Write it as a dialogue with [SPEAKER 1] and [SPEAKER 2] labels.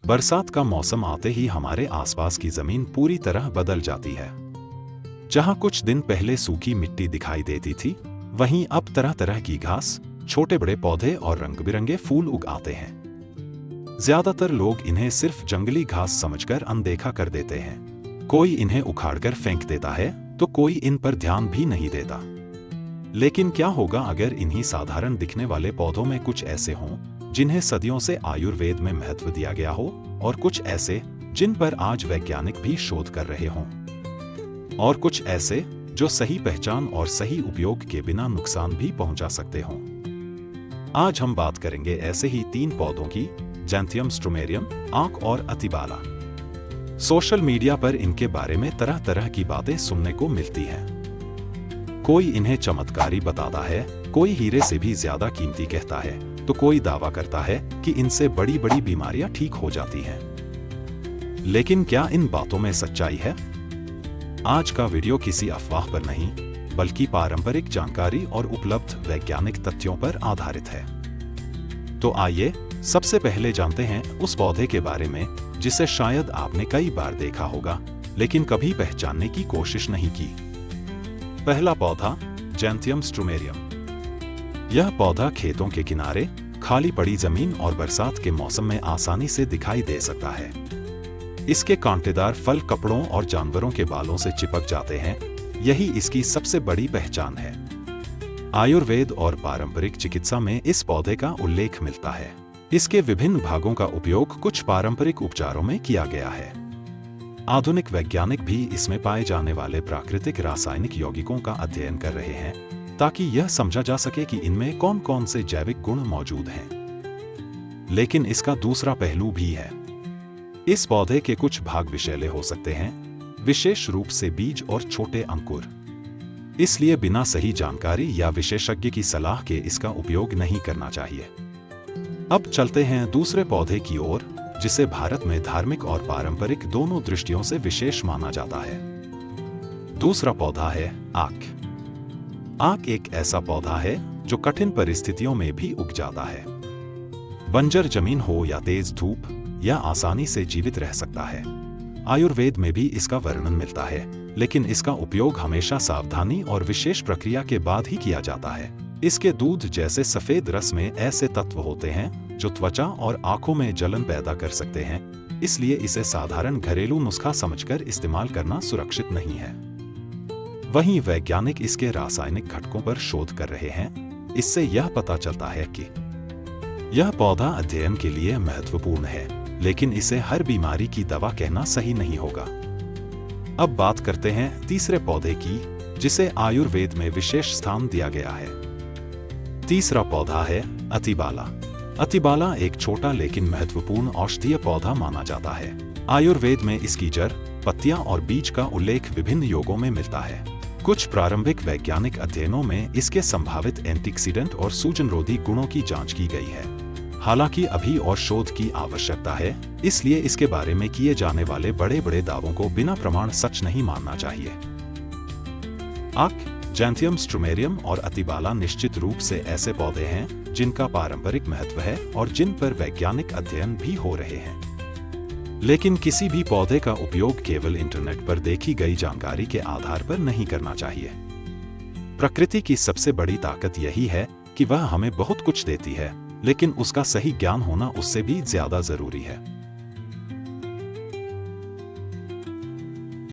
[SPEAKER 1] बरसात का मौसम आते ही हमारे आसपास की जमीन पूरी तरह बदल जाती है। जहां कुछ दिन पहले सूखी मिट्टी दिखाई देती थी, वहीं अब तरह तरह की घास, छोटे बड़े पौधे और रंग बिरंगे फूल उग आते हैं। ज्यादातर लोग इन्हें सिर्फ जंगली घास समझकर अनदेखा कर देते हैं। कोई इन्हें उखाड़कर फेंक देता है तो कोई इन पर ध्यान भी नहीं देता। लेकिन क्या होगा अगर इन्हीं साधारण दिखने वाले पौधों में कुछ ऐसे हों जिन्हें सदियों से आयुर्वेद में महत्व दिया गया हो, और कुछ ऐसे जिन पर आज वैज्ञानिक भी शोध कर रहे हों, और कुछ ऐसे जो सही पहचान और सही उपयोग के बिना नुकसान भी पहुंचा सकते हों। आज हम बात करेंगे ऐसे ही 3 पौधों की, जैंथियम स्ट्रोमेरियम, आक और अतिबाला। सोशल मीडिया पर इनके बारे में तरह तरह की बातें सुनने को मिलती हैं। कोई इन्हें चमत्कारी बताता है, कोई हीरे से भी ज्यादा कीमती कहता है, तो कोई दावा करता है कि इनसे बड़ी बड़ी बीमारियां ठीक हो जाती हैं। लेकिन क्या इन बातों में सच्चाई है? आज का वीडियो किसी अफवाह पर नहीं, बल्कि पारंपरिक जानकारी और उपलब्ध वैज्ञानिक तथ्यों पर आधारित है। तो आइए सबसे पहले जानते हैं उस पौधे के बारे में जिसे शायद आपने कई बार देखा होगा, लेकिन कभी पहचानने की कोशिश नहीं की। पहला पौधा, जैंथियम स्ट्रोमेरियम। यह पौधा खेतों के किनारे, खाली पड़ी जमीन और बरसात के मौसम में आसानी से दिखाई दे सकता है। इसके कांटेदार फल कपड़ों और जानवरों के बालों से चिपक जाते हैं, यही इसकी सबसे बड़ी पहचान है। आयुर्वेद और पारंपरिक चिकित्सा में इस पौधे का उल्लेख मिलता है। इसके विभिन्न भागों का उपयोग कुछ पारंपरिक उपचारों में किया गया है। आधुनिक वैज्ञानिक भी इसमें पाए जाने वाले प्राकृतिक रासायनिक यौगिकों का अध्ययन कर रहे हैं, ताकि यह समझा जा सके कि इनमें कौन कौन से जैविक गुण मौजूद हैं। लेकिन इसका दूसरा पहलू भी है। इस पौधे के कुछ भाग विषैले हो सकते हैं, विशेष रूप से बीज और छोटे अंकुर। इसलिए बिना सही जानकारी या विशेषज्ञ की सलाह के इसका उपयोग नहीं करना चाहिए। अब चलते हैं दूसरे पौधे की ओर, जिसे भारत में धार्मिक और पारंपरिक दोनों दृष्टियों से विशेष माना जाता है। दूसरा पौधा है आक। आक एक ऐसा पौधा है जो कठिन परिस्थितियों में भी उग जाता है। बंजर जमीन हो या तेज धूप, यह आसानी से जीवित रह सकता है। आयुर्वेद में भी इसका वर्णन मिलता है, लेकिन इसका उपयोग हमेशा सावधानी और विशेष प्रक्रिया के बाद ही किया जाता है। इसके दूध जैसे सफेद रस में ऐसे तत्व होते हैं जो त्वचा और आंखों में जलन पैदा कर सकते हैं, इसलिए इसे साधारण घरेलू नुस्खा समझकर इस्तेमाल करना सुरक्षित नहीं है। वहीं वैज्ञानिक इसके रासायनिक घटकों पर शोध कर रहे हैं। इससे यह पता चलता है कि यह पौधा अध्ययन के लिए महत्वपूर्ण है, लेकिन इसे हर बीमारी की दवा कहना सही नहीं होगा। अब बात करते हैं तीसरे पौधे की, जिसे आयुर्वेद में विशेष स्थान दिया गया है। तीसरा पौधा है अतिबाला। अतिबाला एक छोटा लेकिन महत्वपूर्ण औषधीय पौधा माना जाता है। आयुर्वेद में इसकी जड़, पत्तियां और बीज का उल्लेख विभिन्न योगों में मिलता है। कुछ प्रारंभिक वैज्ञानिक अध्ययनों में इसके संभावित एंटीऑक्सीडेंट और सूजनरोधी गुणों की जांच की गई है। हालांकि अभी और शोध की आवश्यकता है, इसलिए इसके बारे में किए जाने वाले बड़े बड़े दावों को बिना प्रमाण सच नहीं मानना चाहिए। आक, जैंथियम स्ट्रोमेरियम और अतिबाला निश्चित रूप से ऐसे पौधे हैं जिनका पारंपरिक महत्व है और जिन पर वैज्ञानिक अध्ययन भी हो रहे हैं। लेकिन किसी भी पौधे का उपयोग केवल इंटरनेट पर देखी गई जानकारी के आधार पर नहीं करना चाहिए। प्रकृति की सबसे बड़ी ताकत यही है कि वह हमें बहुत कुछ देती है, लेकिन उसका सही ज्ञान होना उससे भी ज्यादा जरूरी है।